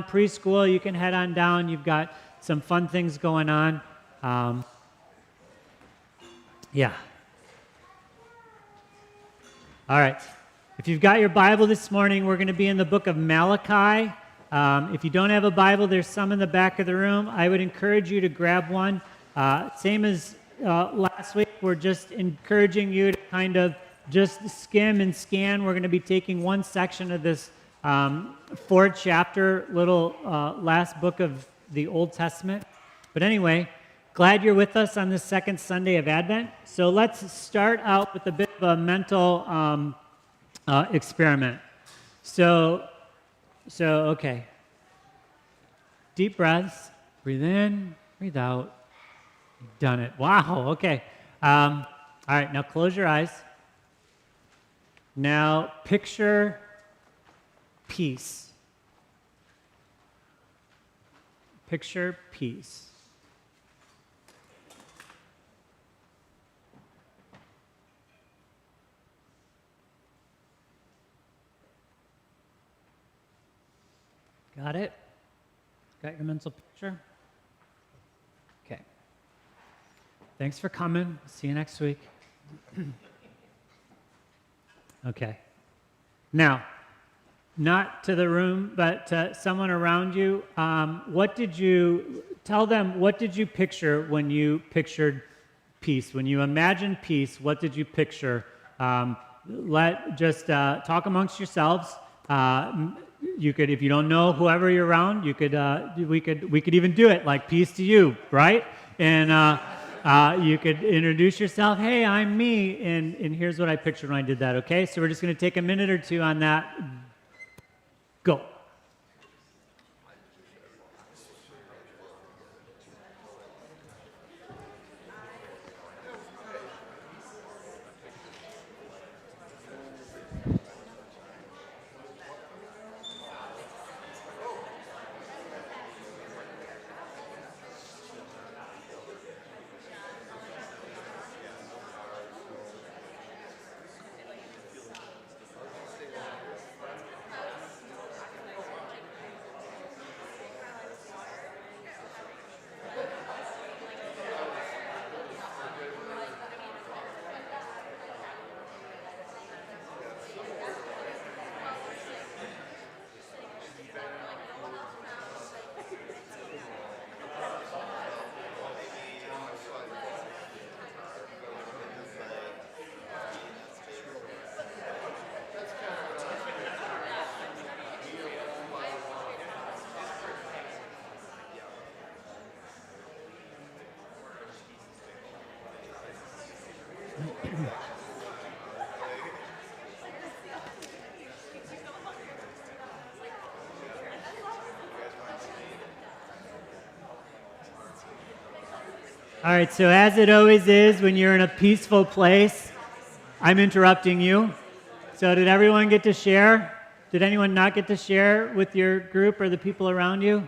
preschool, you can head on down. You've got some fun things going on. Yeah. All right. If you've got your Bible this morning, we're going to be in the book of Malachi. If you don't have a Bible, there's some in the back of the room. I would encourage you to grab one. Same as last week, we're just encouraging you to kind of just skim and scan. We're going to be taking one section of this fourth chapter, little last book of the Old Testament. But anyway, glad you're with us on this second Sunday of Advent. So let's start out with a bit of a mental experiment. So okay. Deep breaths. Breathe in, breathe out. You've done it. Wow, okay. All right, now close your eyes. Now picture peace. Picture peace. Got it? Got your mental picture? Okay. Thanks for coming. See you next week. Okay. Now, not to the room, but to someone around you, what did you picture when you pictured peace? When you imagined peace, what did you picture? Talk amongst yourselves. You could, if you don't know whoever you're around, we could even do it like peace to you, right? And you could introduce yourself. Hey, I'm me, and here's what I pictured when I did that. Okay, so we're just going to take a minute or two on that. Go. All right, so as it always is when you're in a peaceful place, I'm interrupting you. So did everyone get to share? Did anyone not get to share with your group or the people around you?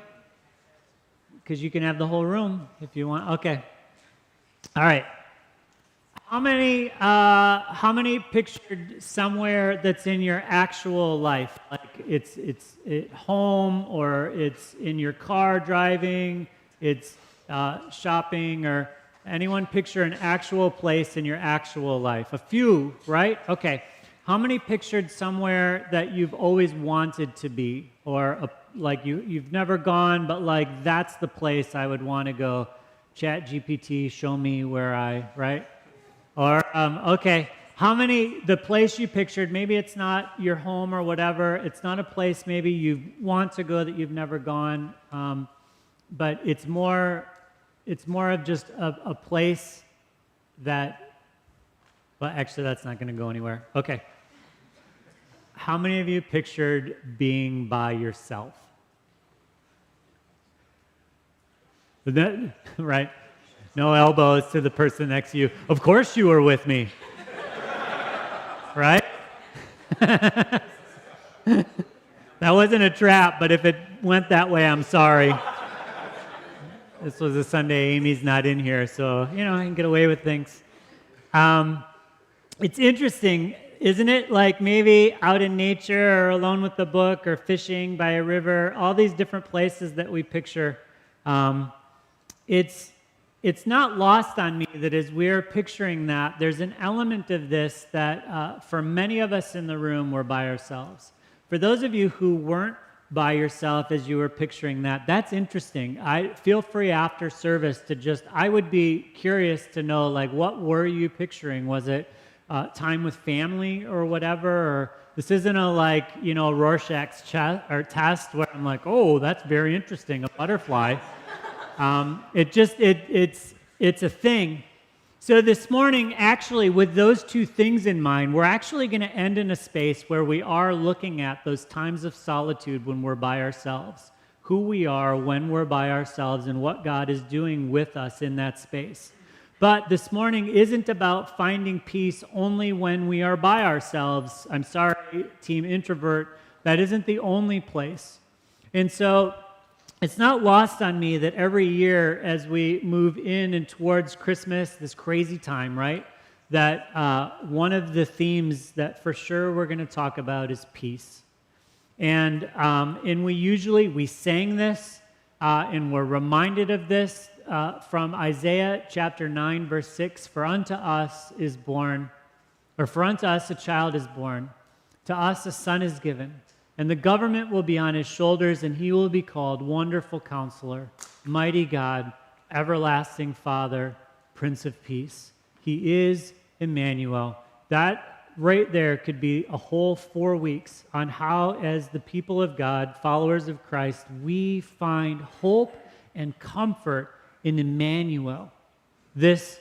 Because you can have the whole room if you want. Okay. All right. How many pictured somewhere that's in your actual life? Like it's at home, or it's in your car driving, it's shopping, or anyone picture an actual place in your actual life? A few, right? Okay. How many pictured somewhere that you've always wanted to be, or like you've never gone, but like that's the place I would want to go? ChatGPT, show me where right? Or, okay, how many, the place you pictured, maybe it's not your home or whatever, it's not a place maybe you want to go that you've never gone, but it's more of just a place that, well, actually that's not going to go anywhere. Okay. How many of you pictured being by yourself? Right? No elbows to the person next to you. Of course you were with me. Right? That wasn't a trap, but if it went that way, I'm sorry. This was a Sunday. Amy's not in here, so, I can get away with things. It's interesting. Isn't it like maybe out in nature or alone with the book or fishing by a river, all these different places that we picture? It's not lost on me that as we're picturing that, there's an element of this that for many of us in the room, we're by ourselves. For those of you who weren't by yourself as you were picturing that, that's interesting. I feel free after service to I would be curious to know, like, what were you picturing? Was it time with family or whatever? Or this isn't a Rorschach's test where I'm like, oh, that's very interesting, a butterfly. It's a thing. So this morning, actually, with those two things in mind, we're actually going to end in a space where we are looking at those times of solitude when we're by ourselves, who we are when we're by ourselves, and what God is doing with us in that space. But this morning isn't about finding peace only when we are by ourselves. I'm sorry, Team Introvert, that isn't the only place. And so it's not lost on me that every year as we move in and towards Christmas, this crazy time, right, that one of the themes that for sure we're going to talk about is peace. And we sang this, and we're reminded of this from Isaiah chapter 9, verse 6, for unto us a child is born, to us a son is given, and the government will be on his shoulders, and he will be called Wonderful Counselor, Mighty God, Everlasting Father, Prince of Peace. He is Emmanuel. That right there could be a whole 4 weeks on how, as the people of God, followers of Christ, we find hope and comfort in Emmanuel. This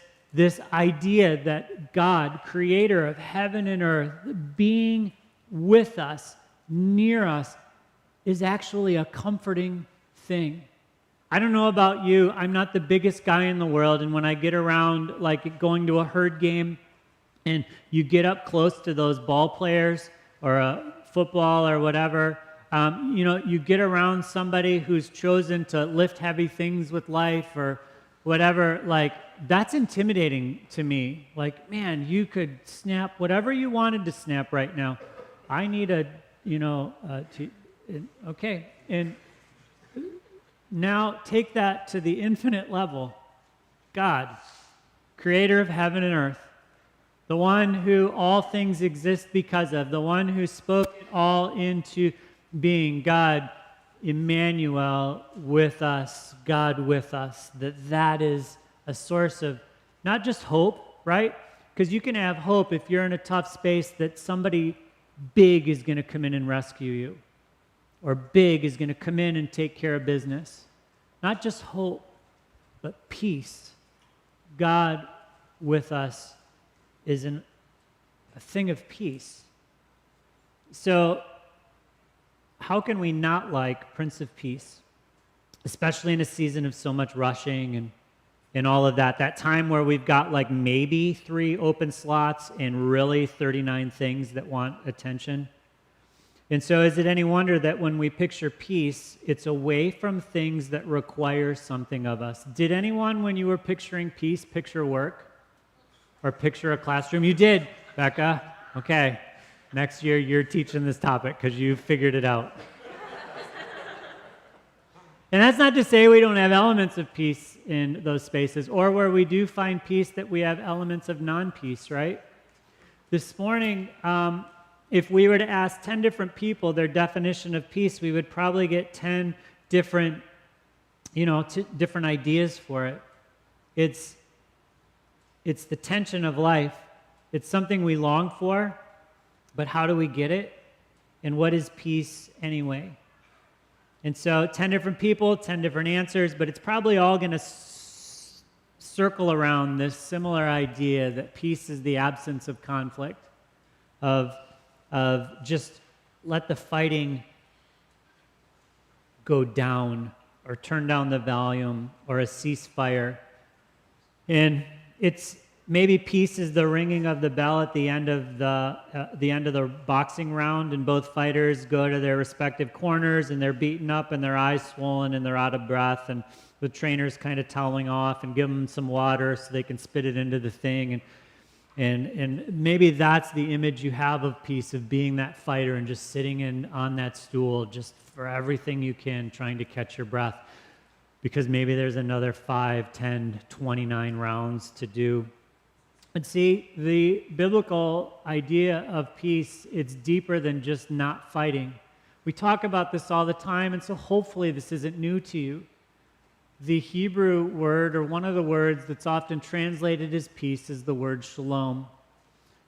idea that God, creator of heaven and earth, being with us, near us, is actually a comforting thing. I don't know about you, I'm not the biggest guy in the world, and when I get around, like going to a herd game, and you get up close to those ball players, or a football or whatever, you get around somebody who's chosen to lift heavy things with life or whatever, like, that's intimidating to me. Like, man, you could snap whatever you wanted to snap right now. I need okay. And now take that to the infinite level. God, creator of heaven and earth, the one who all things exist because of, the one who spoke it all into being, God, Emmanuel with us, God with us, that is a source of not just hope, right? Because you can have hope if you're in a tough space that somebody big is going to come in and rescue you, or big is going to come in and take care of business. Not just hope, but peace. God with us is a thing of peace. So how can we not like Prince of Peace, especially in a season of so much rushing and all of that time where we've got like maybe 3 open slots and really 39 things that want attention? And so is it any wonder that when we picture peace, it's away from things that require something of us? Did anyone, when you were picturing peace, picture work or picture a classroom? You did, Becca. Okay. Next year, you're teaching this topic because you figured it out. And that's not to say we don't have elements of peace in those spaces, or where we do find peace that we have elements of non-peace, right? This morning, if we were to ask 10 different people their definition of peace, we would probably get 10 different, different ideas for it. It's the tension of life. It's something we long for, but how do we get it? And what is peace anyway? And so 10 different people, 10 different answers, but it's probably all going to circle around this similar idea that peace is the absence of conflict, of just let the fighting go down, or turn down the volume, or a ceasefire. And it's maybe peace is the ringing of the bell at the end of the boxing round, and both fighters go to their respective corners, and they're beaten up, and their eyes swollen, and they're out of breath, and the trainer's kind of toweling off and give them some water so they can spit it into the thing. And maybe that's the image you have of peace, of being that fighter and just sitting on that stool just for everything you can, trying to catch your breath, because maybe there's another 5, 10, 29 rounds to do. And see, the biblical idea of peace, it's deeper than just not fighting. We talk about this all the time, and so hopefully this isn't new to you. The Hebrew word, or one of the words that's often translated as peace, is the word shalom.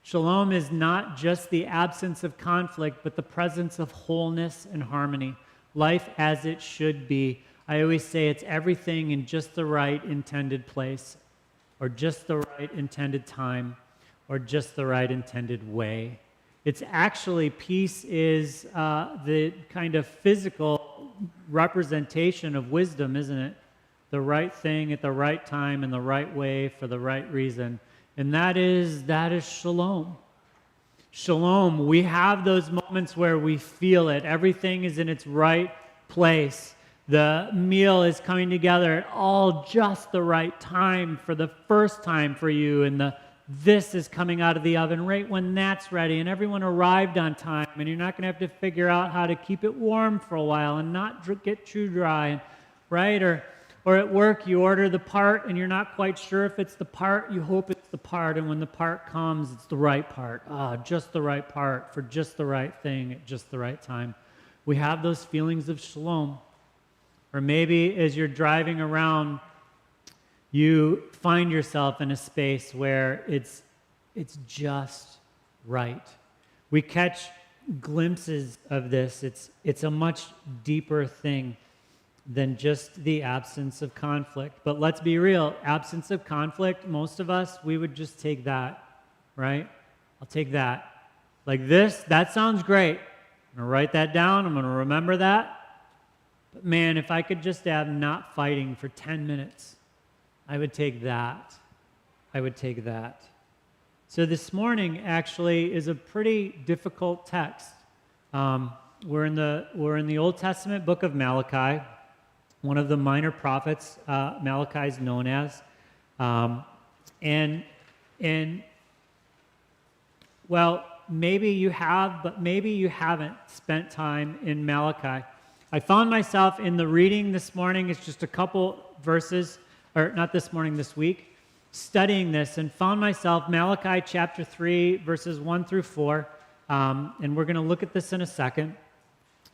Shalom is not just the absence of conflict, but the presence of wholeness and harmony. Life as it should be. I always say it's everything in just the right intended place, or just the right intended time, or just the right intended way. It's actually, peace is the kind of physical representation of wisdom, isn't it? The right thing at the right time in the right way for the right reason. And that is shalom. Shalom, we have those moments where we feel it. Everything is in its right place. The meal is coming together at all just the right time for the first time for you, and this is coming out of the oven right when that's ready, and everyone arrived on time, and you're not going to have to figure out how to keep it warm for a while and not get too dry, right? Or at work, you order the part, and you're not quite sure if it's the part. You hope it's the part, and when the part comes, it's the right part. Just the right part for just the right thing at just the right time. We have those feelings of shalom. Or maybe as you're driving around, you find yourself in a space where it's just right. We catch glimpses of this. It's a much deeper thing than just the absence of conflict. But let's be real, absence of conflict, most of us, we would just take that, right? I'll take that. Like this, that sounds great. I'm going to write that down. I'm going to remember that. But man, if I could just have not fighting for 10 minutes, I would take that. I would take that. So this morning actually is a pretty difficult text. We're in the Old Testament book of Malachi, one of the minor prophets. Malachi is known as, and well, maybe you have, but maybe you haven't spent time in Malachi. I found myself in the reading this morning. It's just a couple verses, or not this morning, this week, studying this, and found myself Malachi chapter 3, verses 1 through 4, and we're going to look at this in a second.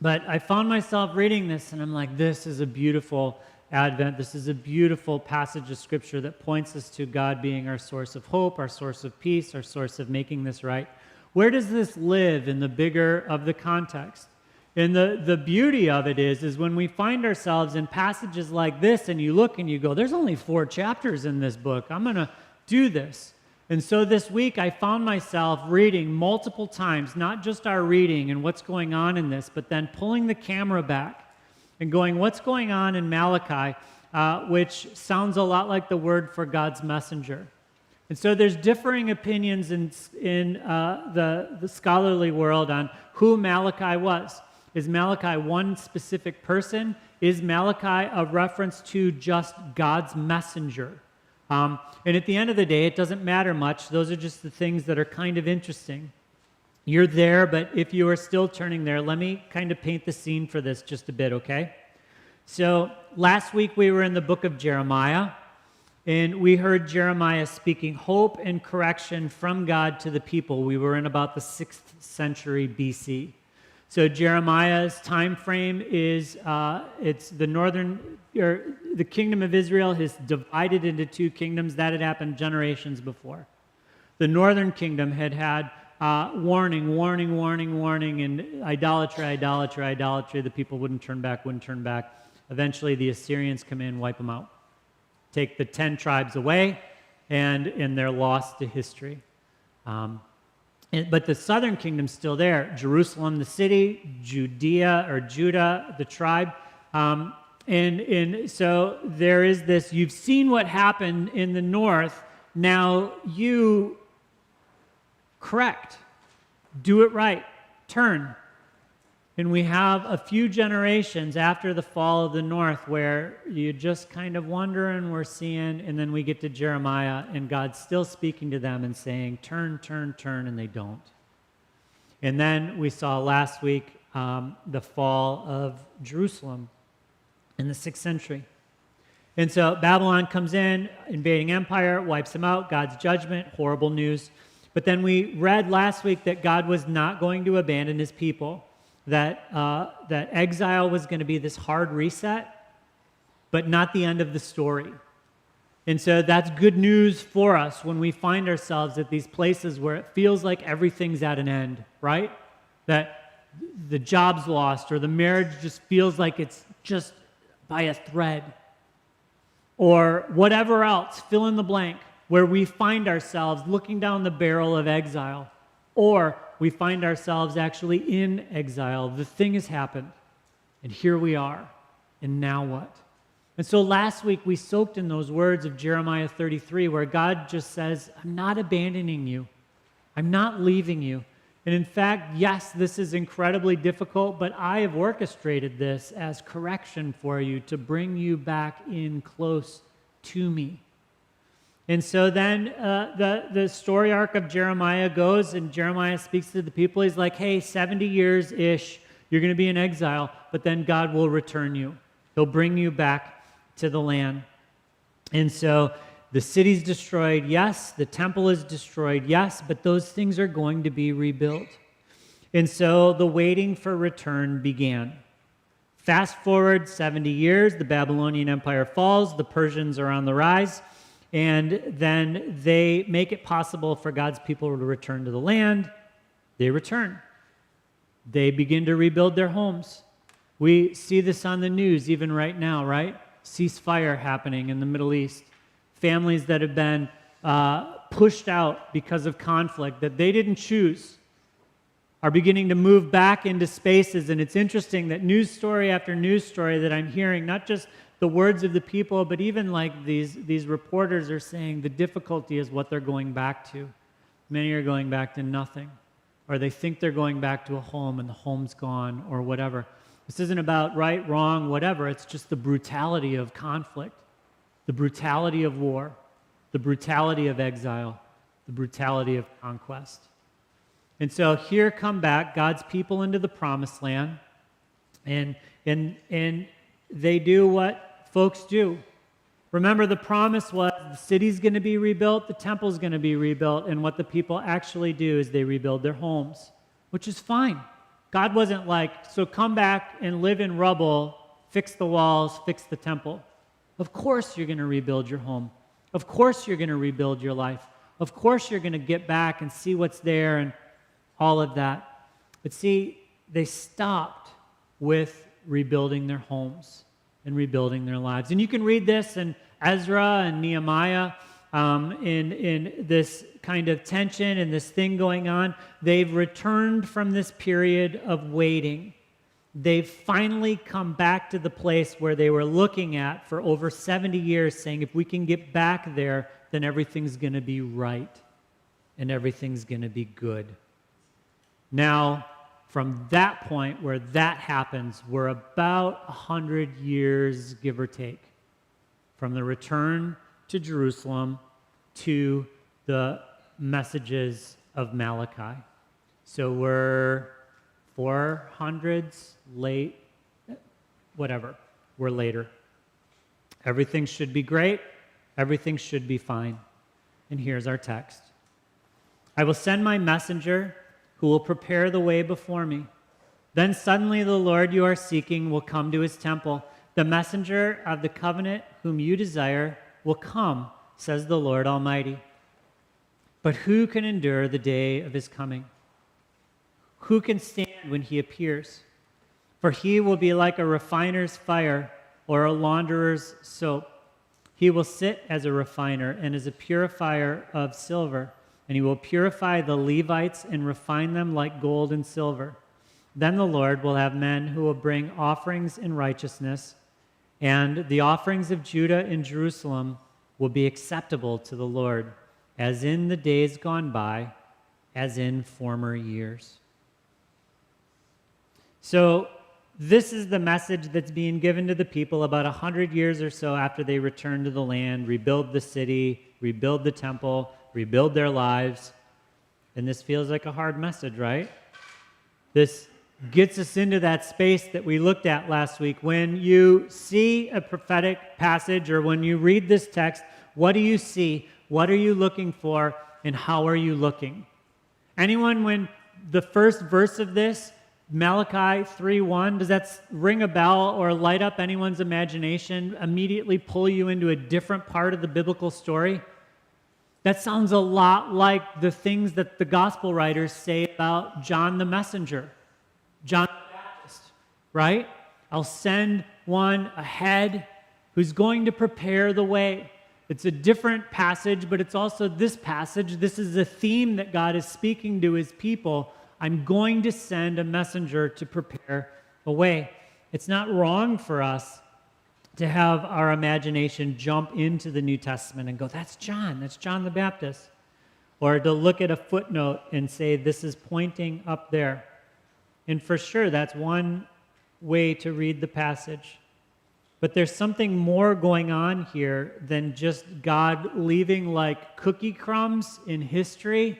But I found myself reading this, and I'm like, this is a beautiful Advent. This is a beautiful passage of Scripture that points us to God being our source of hope, our source of peace, our source of making this right. Where does this live in the bigger of the context? And the beauty of it is when we find ourselves in passages like this, and you look and you go, there's only 4 chapters in this book. I'm going to do this. And so this week I found myself reading multiple times, not just our reading and what's going on in this, but then pulling the camera back and going, what's going on in Malachi, which sounds a lot like the word for God's messenger. And so there's differing opinions in the scholarly world on who Malachi was. Is Malachi one specific person? Is Malachi a reference to just God's messenger? And at the end of the day, it doesn't matter much. Those are just the things that are kind of interesting. You're there, but if you are still turning there, let me kind of paint the scene for this just a bit, okay? So last week we were in the book of Jeremiah, and we heard Jeremiah speaking hope and correction from God to the people. We were in about the 6th century BC. So Jeremiah's time frame is it's the northern, or the kingdom of Israel is divided into 2 kingdoms. That had happened generations before. The northern kingdom had warning, and idolatry. The people wouldn't turn back. Eventually, the Assyrians come in, wipe them out, take the 10 tribes away, and they're lost to history. But the southern kingdom's still there. Jerusalem, the city, Judah, the tribe. And so there is this, you've seen what happened in the north, now you correct. Do it right. Turn. And we have a few generations after the fall of the north where you just kind of wonder and we're seeing, and then we get to Jeremiah and God's still speaking to them and saying, turn, turn, turn, and they don't. And then we saw last week the fall of Jerusalem in the 6th century. And so Babylon comes in, invading empire, wipes them out, God's judgment, horrible news. But then we read last week that God was not going to abandon his people, that exile was going to be this hard reset, but not the end of the story. And so that's good news for us when we find ourselves at these places where it feels like everything's at an end, right? That the job's lost or the marriage just feels like it's just by a thread. Or whatever else, fill in the blank, where we find ourselves looking down the barrel of exile. Or we find ourselves actually in exile. The thing has happened, and here we are, and now what? And so last week we soaked in those words of Jeremiah 33 where God just says, I'm not abandoning you. I'm not leaving you. And in fact, yes, this is incredibly difficult, but I have orchestrated this as correction for you to bring you back in close to me. And so then the story arc of Jeremiah goes, and Jeremiah speaks to the people. He's like, hey, 70 years-ish, you're going to be in exile, but then God will return you. He'll bring you back to the land. And so the city's destroyed, yes. The temple is destroyed, yes. But those things are going to be rebuilt. And so the waiting for return began. Fast forward 70 years, the Babylonian Empire falls, the Persians are on the rise, and then they make it possible for God's people to return to the land. They return. They begin to rebuild their homes. We see this on the news even right now, right? Ceasefire happening in the Middle East. Families that have been pushed out because of conflict that they didn't choose are beginning to move back into spaces. And it's interesting that news story after news story that I'm hearing, not just the words of the people, but even like these reporters are saying the difficulty is what they're going back to. Many are going back to nothing, or they think they're going back to a home and the home's gone, or whatever. This isn't about right, wrong, whatever. It's just the brutality of conflict, the brutality of war, the brutality of exile, the brutality of conquest. And so here come back God's people into the promised land, and they do what folks do. Remember, the promise was the city's going to be rebuilt, the temple's going to be rebuilt, and what the people actually do is they rebuild their homes, which is fine. God wasn't like, so come back and live in rubble, fix the walls, fix the temple. Of course you're going to rebuild your home. Of course you're going to rebuild your life. Of course you're going to get back and see what's there and all of that. But see, they stopped with rebuilding their homes and rebuilding their lives. And you can read this in Ezra and Nehemiah in this kind of tension and this thing going on. They've returned from this period of waiting. They've finally come back to the place where they were looking at for over 70 years, saying, if we can get back there, then everything's going to be right and everything's going to be good. Now, from that point where that happens, we're about 100 years, give or take, from the return to Jerusalem to the messages of Malachi. So we're 400s late, whatever, we're later. Everything should be great. Everything should be fine. And here's our text. I will send my messenger who will prepare the way before me. Then suddenly the Lord you are seeking will come to his temple. The messenger of the covenant whom you desire will come, says the Lord Almighty. But who can endure the day of his coming? Who can stand when he appears? For he will be like a refiner's fire or a launderer's soap. He will sit as a refiner and as a purifier of silver, and he will purify the Levites and refine them like gold and silver. Then the Lord will have men who will bring offerings in righteousness, and the offerings of Judah and Jerusalem will be acceptable to the Lord, as in the days gone by, as in former years. So this is the message that's being given to the people about 100 years or so after they return to the land, rebuild the city, rebuild the temple, rebuild their lives. And this feels like a hard message, right? This gets us into that space that we looked at last week. When you see a prophetic passage or when you read this text, what do you see? What are you looking for? And how are you looking? Anyone, when the first verse of this, Malachi 3:1, does that ring a bell or light up anyone's imagination, immediately pull you into a different part of the biblical story? That sounds a lot like the things that the gospel writers say about John the Messenger, John the Baptist, right? I'll send one ahead who's going to prepare the way. It's a different passage, but it's also this passage. This is a theme that God is speaking to his people. I'm going to send a messenger to prepare a way. It's not wrong for us to have our imagination jump into the New Testament and go, that's John the Baptist. Or to look at a footnote and say, this is pointing up there. And for sure, that's one way to read the passage. But there's something more going on here than just God leaving like cookie crumbs in history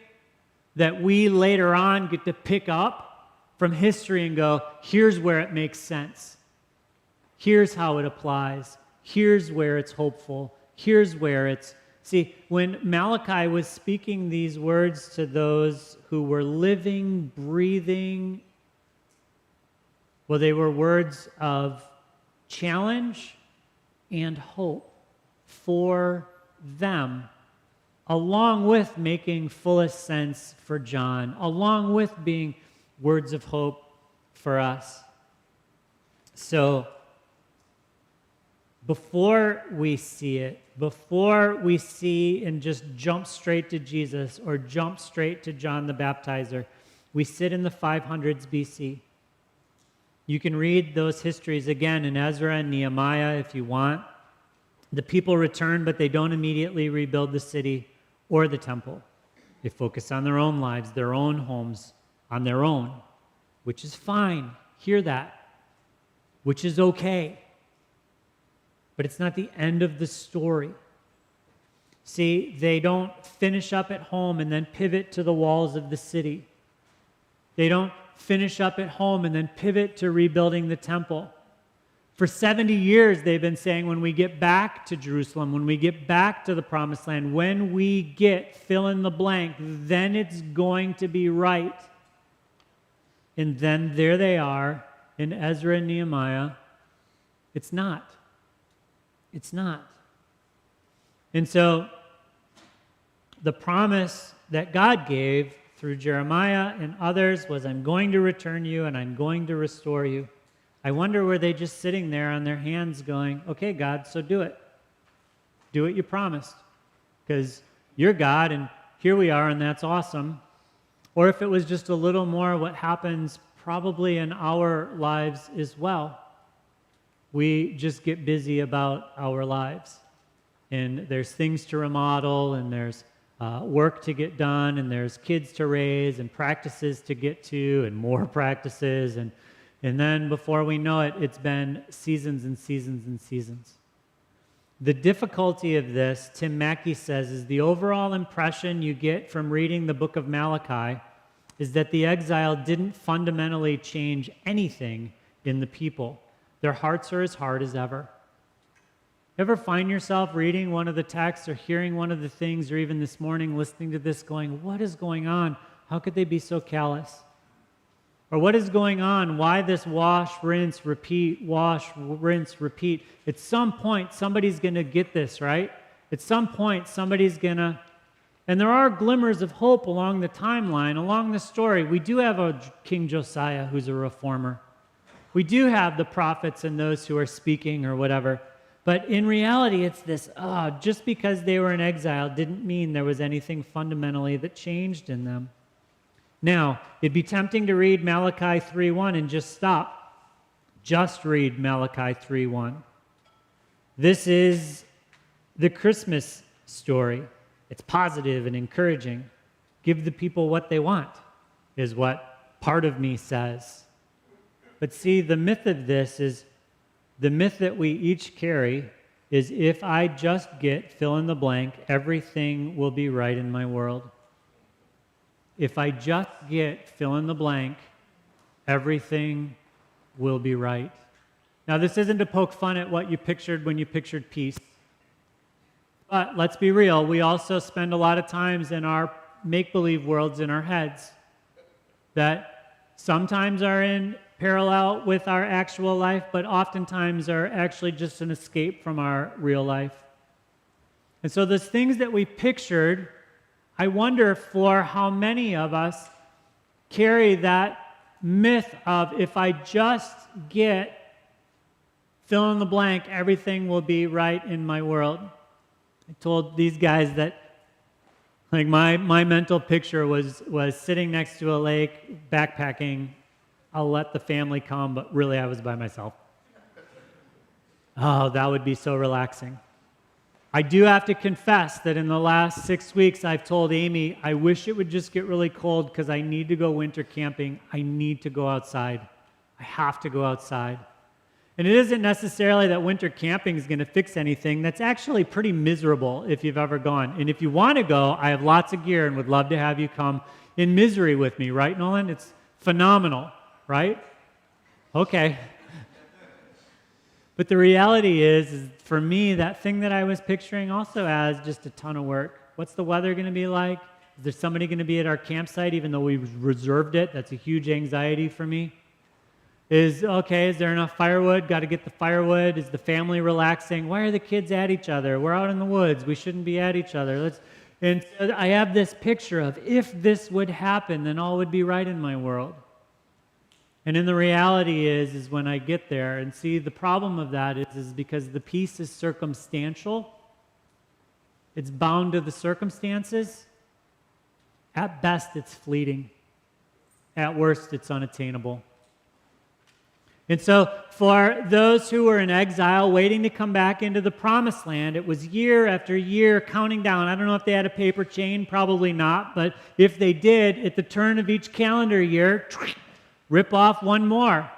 that we later on get to pick up from history and go, here's where it makes sense. Here's how it applies. Here's where it's hopeful. Here's where it's... See, when Malachi was speaking these words to those who were living, breathing, well, they were words of challenge and hope for them, along with making fullest sense for John, along with being words of hope for us. So, before we see it, before we see and just jump straight to Jesus or jump straight to John the Baptizer, we sit in the 500s BC. You can read those histories again in Ezra and Nehemiah if you want. The people return, but they don't immediately rebuild the city or the temple. They focus on their own lives, their own homes, on their own, which is fine. Hear that. Which is okay. But it's not the end of the story. See, they don't finish up at home and then pivot to the walls of the city. They don't finish up at home and then pivot to rebuilding the temple. For 70 years, they've been saying, when we get back to Jerusalem, when we get back to the Promised Land, when we get fill in the blank, then it's going to be right. And then there they are in Ezra and Nehemiah. It's not. It's not. And so the promise that God gave through Jeremiah and others was, I'm going to return you and I'm going to restore you. I wonder, were they just sitting there on their hands going, okay, God, so do it. Do what you promised. Because you're God and here we are and that's awesome. Or if it was just a little more what happens probably in our lives as well. We just get busy about our lives. And there's things to remodel, and there's work to get done, and there's kids to raise, and practices to get to, and more practices. And then before we know it, it's been seasons and seasons and seasons. The difficulty of this, Tim Mackey says, is the overall impression you get from reading the book of Malachi is that the exile didn't fundamentally change anything in the people. Their hearts are as hard as ever. Ever find yourself reading one of the texts or hearing one of the things, or even this morning listening to this going, what is going on? How could they be so callous? Or what is going on? Why this wash, rinse, repeat, wash, rinse, repeat? At some point, somebody's going to get this, right? At some point, somebody's going to... And there are glimmers of hope along the timeline, along the story. We do have a King Josiah who's a reformer. We do have the prophets and those who are speaking or whatever. But in reality, it's this, just because they were in exile didn't mean there was anything fundamentally that changed in them. Now, it'd be tempting to read Malachi 3:1 and just stop. Just read Malachi 3:1. This is the Christmas story. It's positive and encouraging. Give the people what they want, is what part of me says. But see, the myth of this is, the myth that we each carry is if I just get fill in the blank, everything will be right in my world. If I just get fill in the blank, everything will be right. Now, this isn't to poke fun at what you pictured when you pictured peace. But let's be real, we also spend a lot of times in our make-believe worlds in our heads that sometimes are in parallel with our actual life, but oftentimes are actually just an escape from our real life. And so those things that we pictured, I wonder for how many of us carry that myth of if I just get fill in the blank, everything will be right in my world. I told these guys that like my mental picture was sitting next to a lake, backpacking. I'll let the family come, but really I was by myself. Oh, that would be so relaxing. I do have to confess that in the last 6 weeks, I've told Amy, I wish it would just get really cold because I need to go winter camping. I need to go outside. I have to go outside. And it isn't necessarily that winter camping is going to fix anything. That's actually pretty miserable if you've ever gone. And if you want to go, I have lots of gear and would love to have you come in misery with me, right, Nolan? It's phenomenal, right? Okay. But the reality is for me, that thing that I was picturing also has just a ton of work. What's the weather going to be like? Is there somebody going to be at our campsite even though we reserved it? That's a huge anxiety for me. Is there enough firewood? Got to get the firewood. Is the family relaxing? Why are the kids at each other? We're out in the woods. We shouldn't be at each other. And so I have this picture of if this would happen, then all would be right in my world. And then the reality is when I get there, and see the problem of that is because the peace is circumstantial. It's bound to the circumstances. At best, it's fleeting. At worst, it's unattainable. And so for those who were in exile waiting to come back into the promised land, it was year after year counting down. I don't know if they had a paper chain, probably not, but if they did, at the turn of each calendar year, rip off one more.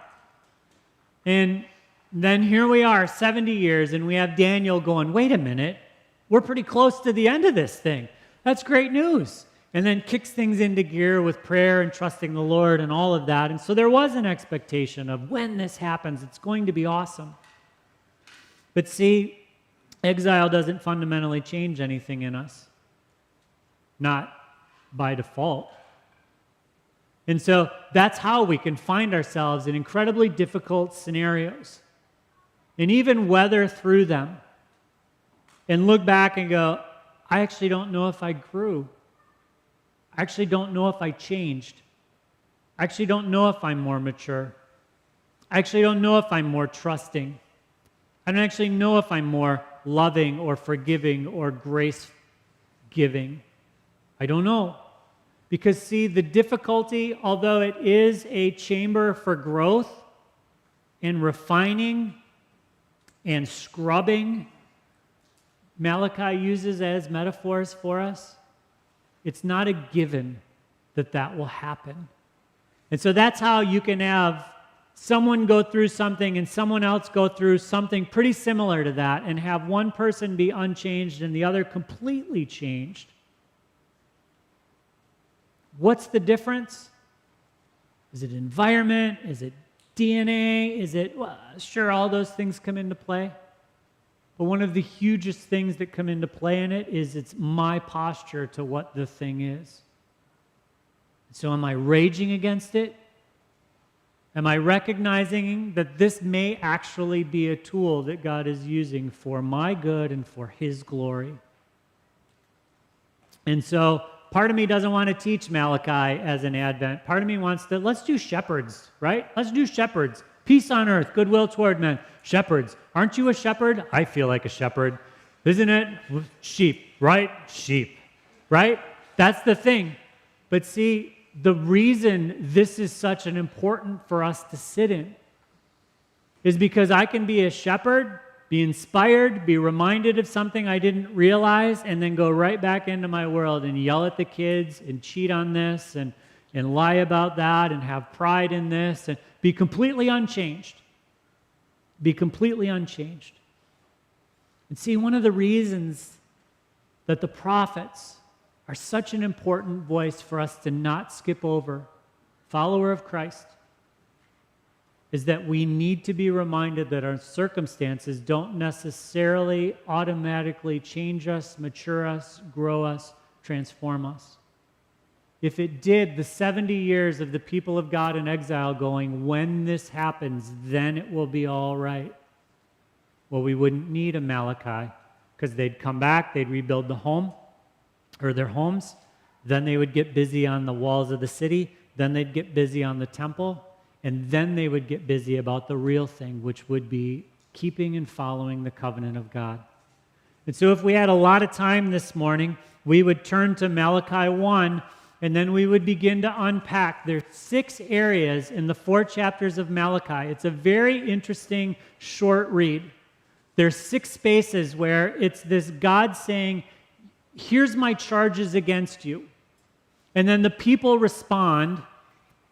And then here we are, 70 years, and we have Daniel going, wait a minute, we're pretty close to the end of this thing. That's great news. And then kicks things into gear with prayer and trusting the Lord and all of that. And so there was an expectation of when this happens, it's going to be awesome. But see, exile doesn't fundamentally change anything in us. Not by default. And so that's how we can find ourselves in incredibly difficult scenarios and even weather through them and look back and go, I actually don't know if I grew. I actually don't know if I changed. I actually don't know if I'm more mature. I actually don't know if I'm more trusting. I don't actually know if I'm more loving or forgiving or grace-giving. I don't know. Because see, the difficulty, although it is a chamber for growth and refining and scrubbing, Malachi uses as metaphors for us, it's not a given that that will happen. And so that's how you can have someone go through something and someone else go through something pretty similar to that and have one person be unchanged and the other completely changed. What's the difference? Is it environment? Is it DNA? Is it, well, sure, all those things come into play. But one of the hugest things that come into play in it is it's my posture to what the thing is. So am I raging against it? Am I recognizing that this may actually be a tool that God is using for my good and for His glory? And so part of me doesn't want to teach Malachi as an Advent. Part of me wants to, let's do shepherds, right? Let's do shepherds. Peace on earth, goodwill toward men. Shepherds. Aren't you a shepherd? I feel like a shepherd. Isn't it? Sheep, right? Sheep, right? That's the thing. But see, the reason this is such an important for us to sit in is because I can be a shepherd, be inspired, be reminded of something I didn't realize, and then go right back into my world and yell at the kids and cheat on this and and lie about that and have pride in this and be completely unchanged. Be completely unchanged. And see, one of the reasons that the prophets are such an important voice for us to not skip over, follower of Christ, is that we need to be reminded that our circumstances don't necessarily automatically change us, mature us, grow us, transform us. If it did, the 70 years of the people of God in exile going, when this happens, then it will be all right. Well, we wouldn't need a Malachi, because they'd come back, they'd rebuild the home, or their homes, then they would get busy on the walls of the city, then they'd get busy on the temple, and then they would get busy about the real thing, which would be keeping and following the covenant of God. And so if we had a lot of time this morning, we would turn to Malachi 1, and then we would begin to unpack. There's 6 areas in the 4 chapters of Malachi. It's a very interesting short read. There's 6 spaces where it's this God saying, here's my charges against you. And then the people respond,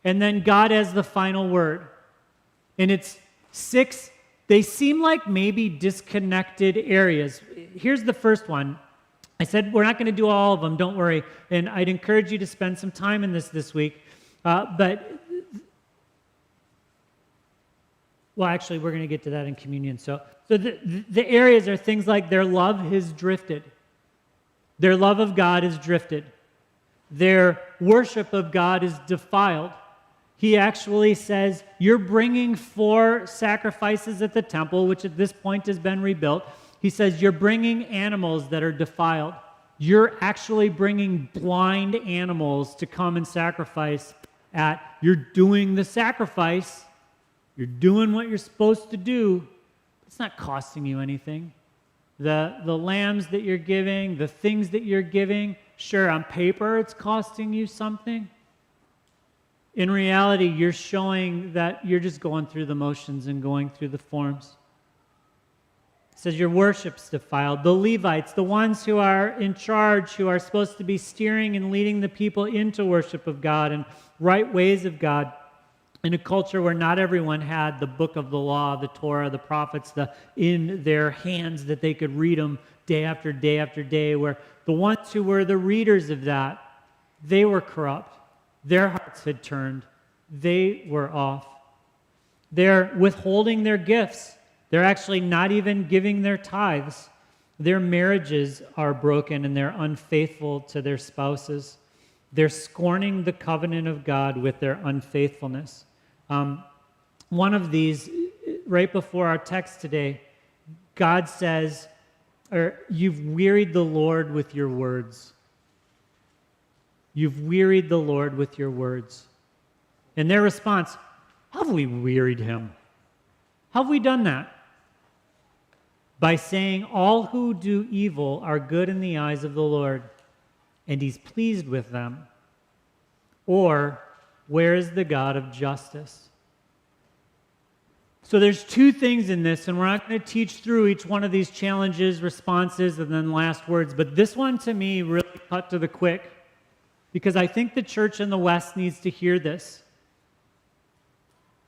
and then God has the final word. And it's 6, they seem like maybe disconnected areas. Here's the first one. I said we're not going to do all of them, don't worry. And I'd encourage you to spend some time in this week. Well, actually, we're going to get to that in communion. So the areas are things like their love has drifted. Their love of God is drifted. Their worship of God is defiled. He actually says, you're bringing 4 sacrifices at the temple, which at this point has been rebuilt. He says, you're bringing animals that are defiled. You're actually bringing blind animals to come and sacrifice you're doing the sacrifice. You're doing what you're supposed to do. It's not costing you anything. The lambs that you're giving, the things that you're giving, sure, on paper it's costing you something. In reality, you're showing that you're just going through the motions and going through the forms. It says your worship's defiled. The Levites, the ones who are in charge, who are supposed to be steering and leading the people into worship of God and right ways of God, in a culture where not everyone had the book of the law, the Torah, the prophets, in their hands that they could read them day after day after day, where the ones who were the readers of that, they were corrupt. Their hearts had turned. They were off. They're withholding their gifts. They're actually not even giving their tithes. Their marriages are broken and they're unfaithful to their spouses. They're scorning the covenant of God with their unfaithfulness. One of these, right before our text today, God says, you've wearied the Lord with your words. You've wearied the Lord with your words. And their response, how have we wearied him? How have we done that? By saying all who do evil are good in the eyes of the Lord, and he's pleased with them. Or, where is the God of justice? So there's 2 things in this, and we're not going to teach through each one of these challenges, responses, and then last words, but this one to me really cut to the quick, because I think the church in the West needs to hear this.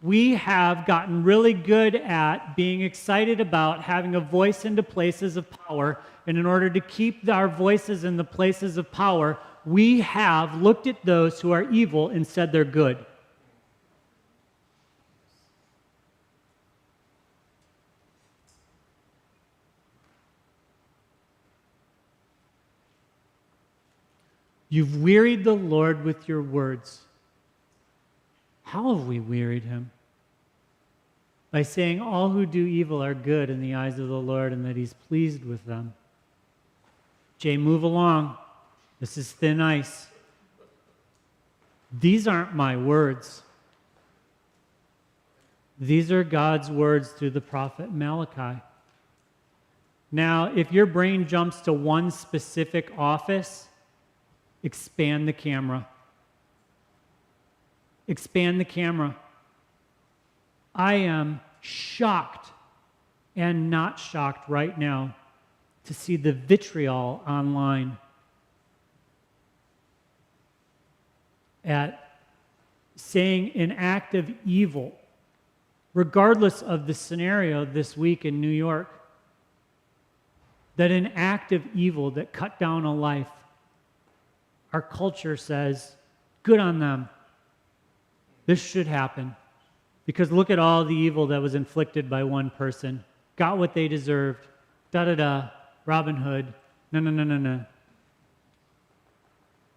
We have gotten really good at being excited about having a voice into places of power, and in order to keep our voices in the places of power, we have looked at those who are evil and said they're good. You've wearied the Lord with your words. How have we wearied him? By saying all who do evil are good in the eyes of the Lord and that he's pleased with them. Jay, move along. This is thin ice. These aren't my words. These are God's words through the prophet Malachi. Now, if your brain jumps to one specific office, expand the camera. Expand the camera. I am shocked and not shocked right now to see the vitriol online at saying an act of evil, regardless of the scenario this week in New York, that an act of evil that cut down a life, our culture says, good on them. This should happen. Because look at all the evil that was inflicted by one person. Got what they deserved. Da-da-da. Robin Hood. No.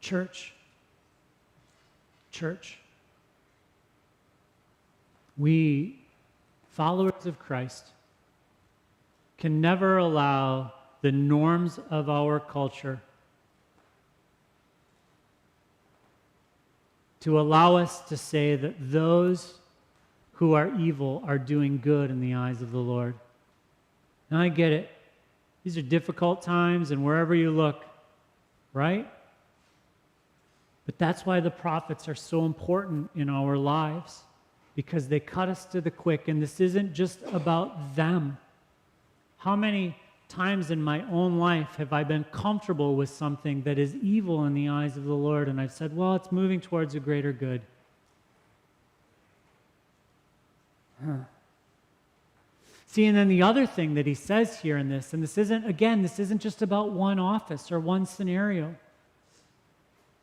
Church. We, followers of Christ, can never allow the norms of our culture to allow us to say that those who are evil are doing good in the eyes of the Lord. Now I get it. These are difficult times, and wherever you look, right? But that's why the prophets are so important in our lives, because they cut us to the quick, and this isn't just about them. How many times in my own life have I been comfortable with something that is evil in the eyes of the Lord, and I've said, well, it's moving towards a greater good. See, and then the other thing that he says here in this, and this isn't just about one office or one scenario.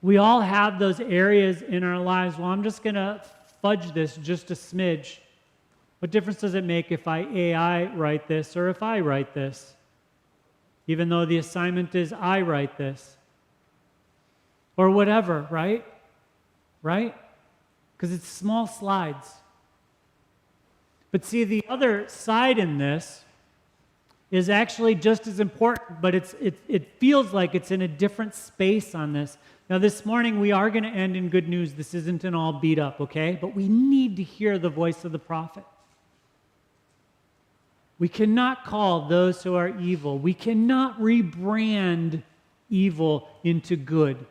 We all have those areas in our lives. Well, I'm just going to fudge this just a smidge. What difference does it make if I AI write this or if I write this? Even though the assignment is I write this. Or whatever, right? Right? Because it's small slides. But see, the other side in this is actually just as important, but it feels like it's in a different space on this. Now, this morning, we are going to end in good news. This isn't an all beat up, okay? But we need to hear the voice of the prophet. We cannot call those who are evil. We cannot rebrand evil into good.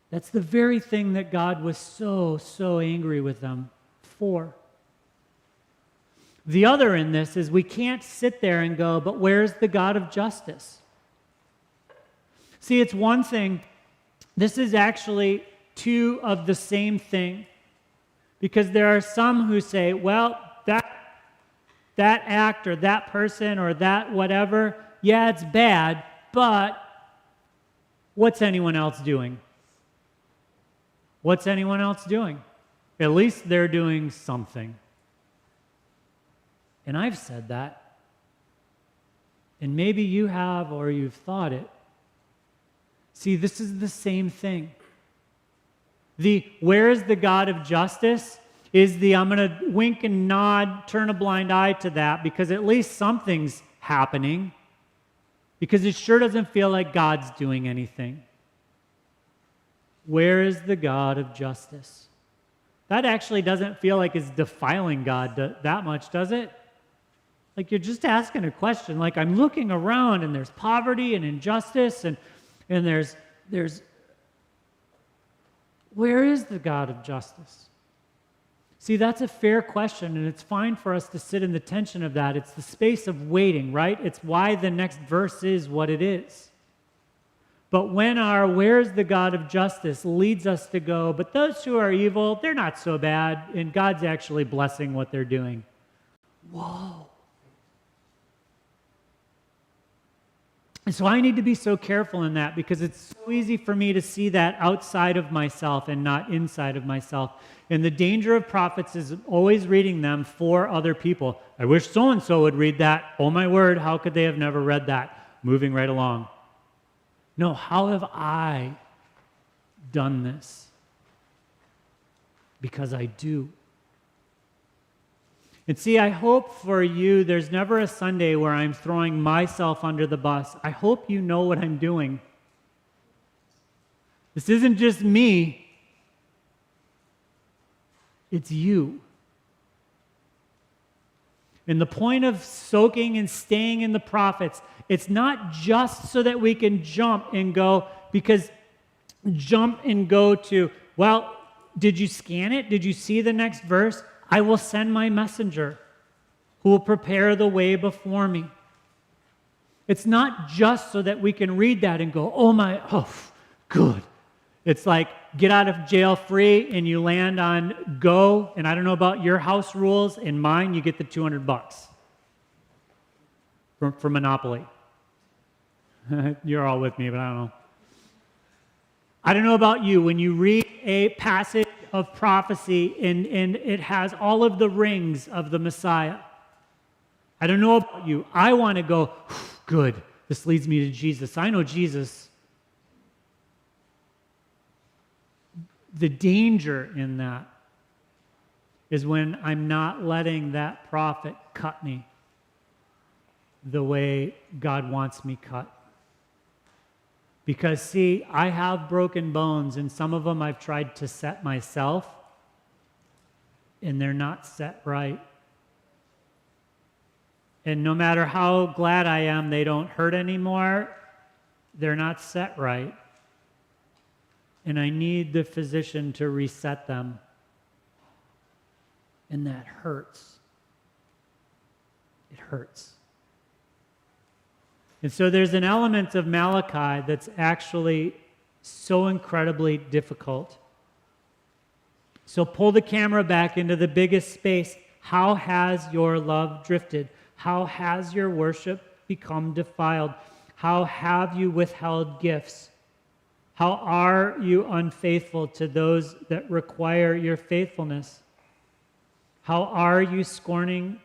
That's the very thing that God was so angry with them for. The other in this is we can't sit there and go, but where's the God of justice? See, it's one thing. This is actually two of the same thing. Because there are some who say, well, that act or that person or that whatever, yeah, it's bad, but what's anyone else doing? What's anyone else doing? At least they're doing something. And I've said that. And maybe you have or you've thought it. See, this is the same thing. The where is the God of justice is the I'm going to wink and nod, turn a blind eye to that because at least something's happening. Because it sure doesn't feel like God's doing anything. Where is the God of justice? That actually doesn't feel like it's defiling God that much, does it? Like you're just asking a question. Like I'm looking around and there's poverty and injustice and there's where is the God of justice? See, that's a fair question, and it's fine for us to sit in the tension of that. It's the space of waiting, right? It's why the next verse is what it is. But when our where's the God of justice leads us to go, but those who are evil, they're not so bad, and God's actually blessing what they're doing. Whoa. And so I need to be so careful in that because it's so easy for me to see that outside of myself and not inside of myself. And the danger of prophets is always reading them for other people. I wish so-and-so would read that. Oh my word, how could they have never read that? Moving right along. No, how have I done this? Because I do. And see, I hope for you, there's never a Sunday where I'm throwing myself under the bus. I hope you know what I'm doing. This isn't just me. It's you. And the point of soaking and staying in the prophets, it's not just so that we can jump and go to, well, did you scan it? Did you see the next verse? I will send my messenger who will prepare the way before me. It's not just so that we can read that and go, oh, good. It's like get out of jail free and you land on Go, and I don't know about your house rules. In mine, you get the $200 for Monopoly. You're all with me, but I don't know. I don't know about you. When you read a passage of prophecy and it has all of the rings of the Messiah, I don't know about you. I want to go, good, this leads me to Jesus. I know Jesus. The danger in that is when I'm not letting that prophet cut me the way God wants me cut. Because, see, I have broken bones, and some of them I've tried to set myself, and they're not set right. And no matter how glad I am they don't hurt anymore, they're not set right. And I need the physician to reset them. And that hurts. It hurts. And so there's an element of Malachi that's actually so incredibly difficult. So pull the camera back into the biggest space. How has your love drifted? How has your worship become defiled? How have you withheld gifts? How are you unfaithful to those that require your faithfulness? How are you scorning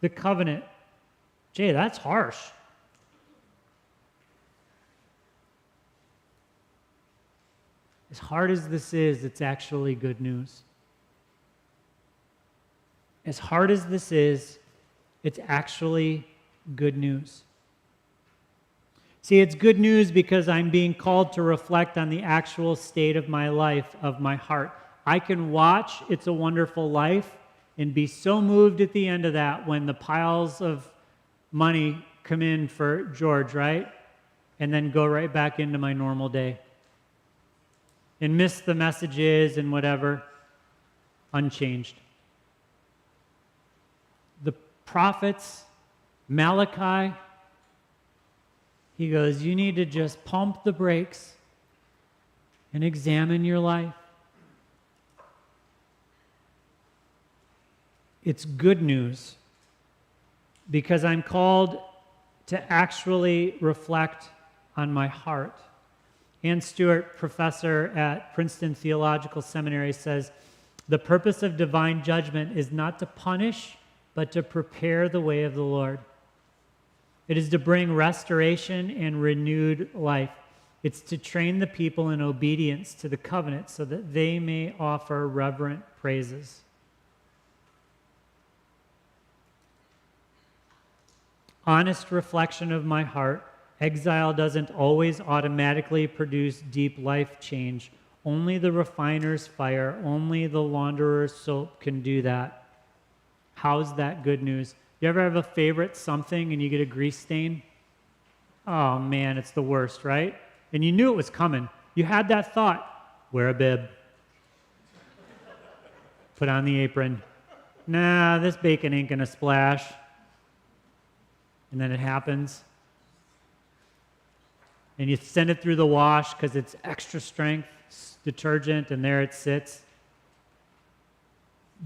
the covenant? Jay, that's harsh. As hard as this is, it's actually good news. As hard as this is, it's actually good news. See, it's good news because I'm being called to reflect on the actual state of my life, of my heart. I can watch It's a Wonderful Life and be so moved at the end of that when the piles of money come in for George, right? And then go right back into my normal day. And miss the messages and whatever, unchanged. The prophets, Malachi, he goes, you need to just pump the brakes and examine your life. It's good news because I'm called to actually reflect on my heart. Ann Stewart, professor at Princeton Theological Seminary, says, the purpose of divine judgment is not to punish, but to prepare the way of the Lord. It is to bring restoration and renewed life. It's to train the people in obedience to the covenant so that they may offer reverent praises. Honest reflection of my heart. Exile doesn't always automatically produce deep life change. Only the refiner's fire, only the launderer's soap can do that. How's that good news? You ever have a favorite something and you get a grease stain? Oh man, it's the worst, right? And you knew it was coming. You had that thought, wear a bib. Put on the apron. Nah, this bacon ain't gonna splash. And then it happens. And you send it through the wash because it's extra strength detergent, and there it sits.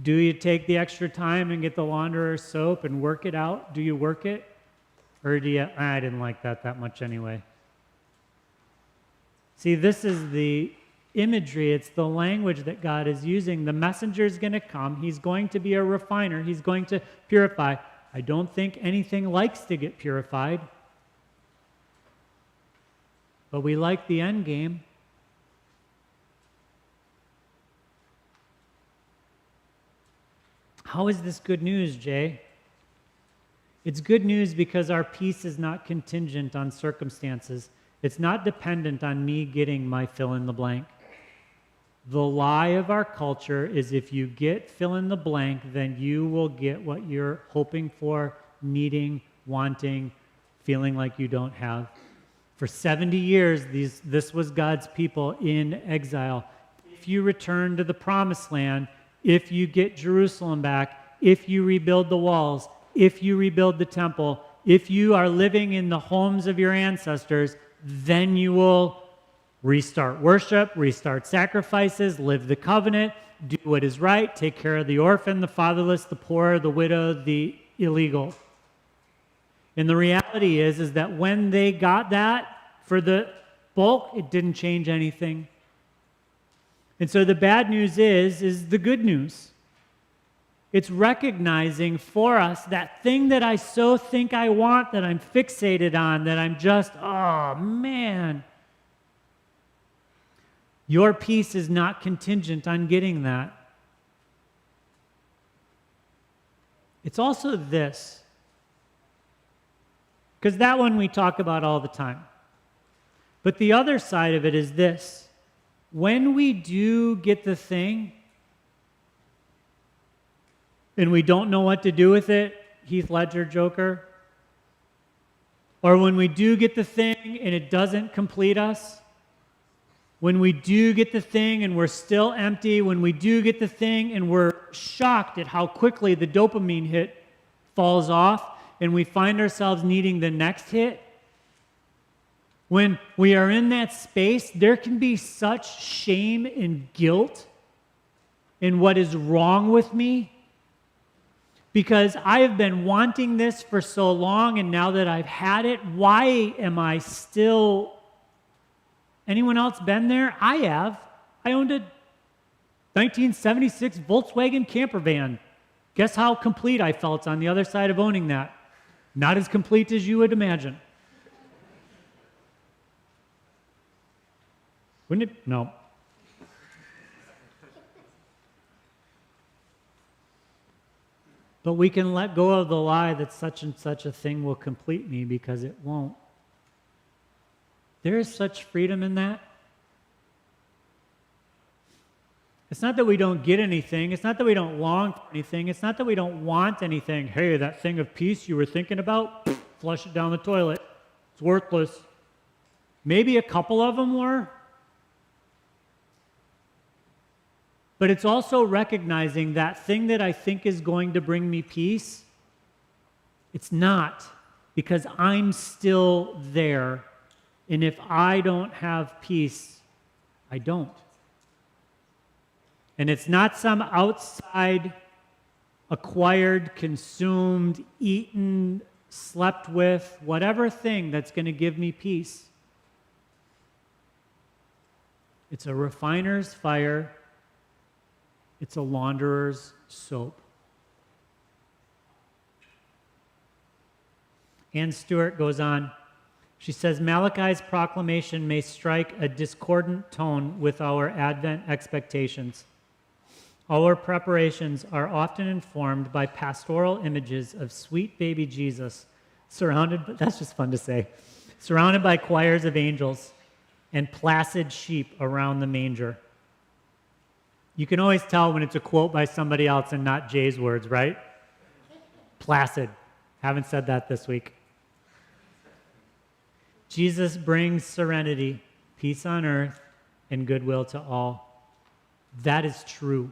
Do you take the extra time and get the launderer's soap and work it out? Do you work it? Or do you, I didn't like that much anyway. See, this is the imagery, it's the language that God is using. The messenger is going to come. He's going to be a refiner. He's going to purify. I don't think anything likes to get purified. But we like the end game. How is this good news, Jay? It's good news because our peace is not contingent on circumstances. It's not dependent on me getting my fill in the blank. The lie of our culture is if you get fill in the blank, then you will get what you're hoping for, needing, wanting, feeling like you don't have. For 70 years, this was God's people in exile. If you return to the promised land, if you get Jerusalem back, if you rebuild the walls, if you rebuild the temple, if you are living in the homes of your ancestors, then you will Restart worship, restart sacrifices, live the covenant, do what is right, take care of the orphan, the fatherless, the poor, the widow, the illegal. And the reality is that when they got that, for the bulk, it didn't change anything. And so the bad news is the good news. It's recognizing for us that thing that I so think I want, that I'm fixated on, that I'm just, oh man. Your peace is not contingent on getting that. It's also this, because that one we talk about all the time. But the other side of it is this. When we do get the thing, and we don't know what to do with it, Heath Ledger Joker, or when we do get the thing and it doesn't complete us, when we do get the thing and we're still empty, when we do get the thing and we're shocked at how quickly the dopamine hit falls off and we find ourselves needing the next hit, when we are in that space, there can be such shame and guilt in what is wrong with me, because I have been wanting this for so long, and now that I've had it, why am I still... Anyone else been there? I have. I owned a 1976 Volkswagen camper van. Guess how complete I felt on the other side of owning that? Not as complete as you would imagine. Wouldn't it? No. But we can let go of the lie that such and such a thing will complete me, because it won't. There is such freedom in that. It's not that we don't get anything. It's not that we don't long for anything. It's not that we don't want anything. Hey, that thing of peace you were thinking about, flush it down the toilet. It's worthless. Maybe a couple of them were. But it's also recognizing that thing that I think is going to bring me peace, it's not, because I'm still there. And if I don't have peace, I don't. And it's not some outside, acquired, consumed, eaten, slept with, whatever thing that's going to give me peace. It's a refiner's fire. It's a launderer's soap. Ann Stewart goes on. She says, Malachi's proclamation may strike a discordant tone with our Advent expectations. Our preparations are often informed by pastoral images of sweet baby Jesus that's just fun to say, surrounded by choirs of angels and placid sheep around the manger. You can always tell when it's a quote by somebody else and not Jay's words, right? Placid. Haven't said that this week. Jesus brings serenity, peace on earth, and goodwill to all. That is true.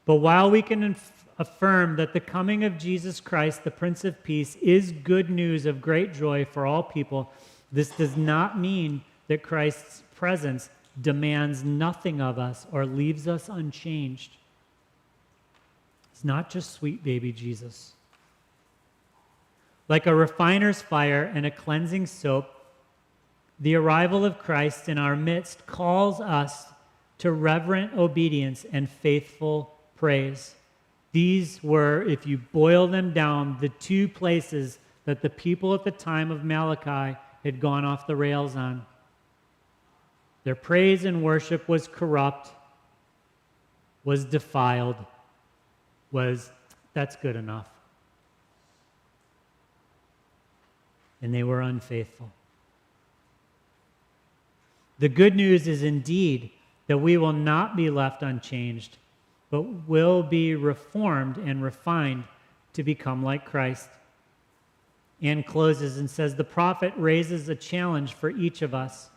But while we can affirm that the coming of Jesus Christ, the Prince of Peace, is good news of great joy for all people, this does not mean that Christ's presence demands nothing of us or leaves us unchanged. It's not just sweet baby Jesus. Like a refiner's fire and a cleansing soap, the arrival of Christ in our midst calls us to reverent obedience and faithful praise. These were, if you boil them down, the two places that the people at the time of Malachi had gone off the rails on. Their praise and worship was corrupt, was defiled, that's good enough. And they were unfaithful. The good news is indeed that we will not be left unchanged, but will be reformed and refined to become like Christ. Anne closes and says, the prophet raises a challenge for each of us.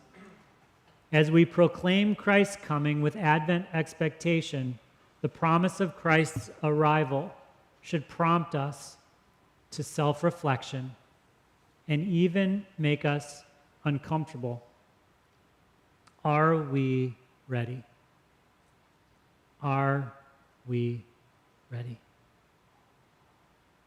As we proclaim Christ's coming with Advent expectation, the promise of Christ's arrival should prompt us to self-reflection and even make us uncomfortable. Are we ready? Are we ready?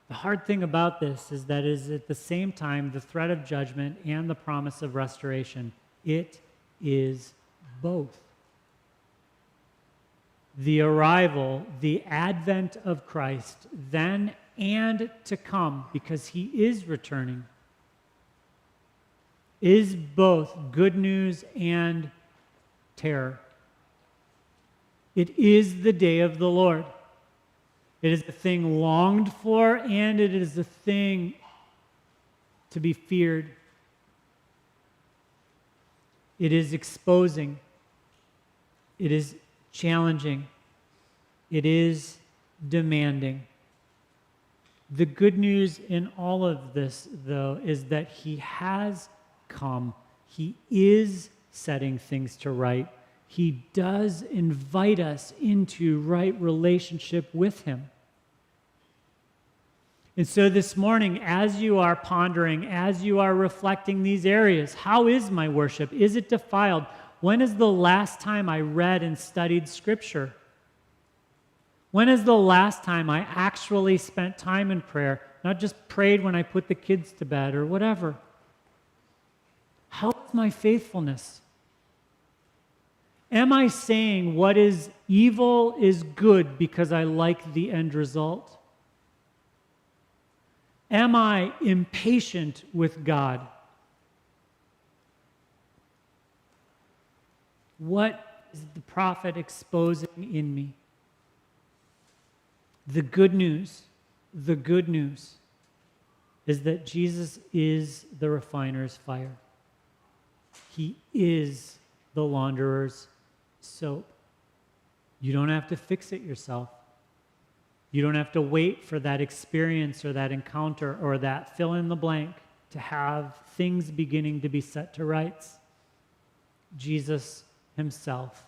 The hard thing about this is that it is at the same time the threat of judgment and the promise of restoration. It is both. The arrival, the advent of Christ, then and to come, because he is returning, is both good news and terror. It is the day of the Lord. It is a thing longed for, and it is a thing to be feared. It is exposing. It is challenging. It is demanding. The good news in all of this, though, is that he has come. He is setting things to right. He does invite us into right relationship with him. And so this morning, as you are pondering, as you are reflecting these areas, how is my worship? Is it defiled? When is the last time I read and studied Scripture? When is the last time I actually spent time in prayer, not just prayed when I put the kids to bed or whatever? How is my faithfulness? Am I saying what is evil is good because I like the end result? Am I impatient with God? What is the prophet exposing in me? The good news is that Jesus is the refiner's fire. He is the launderer's soap. You don't have to fix it yourself. You don't have to wait for that experience or that encounter or that fill in the blank to have things beginning to be set to rights. Jesus himself.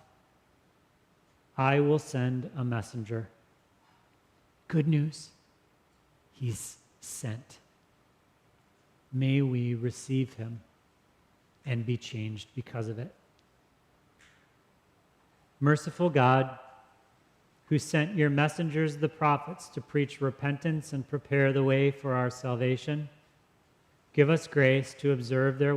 I will send a messenger. Good news. He's sent. May we receive him and be changed because of it. Merciful God, who sent your messengers, the prophets, to preach repentance and prepare the way for our salvation, give us grace to observe their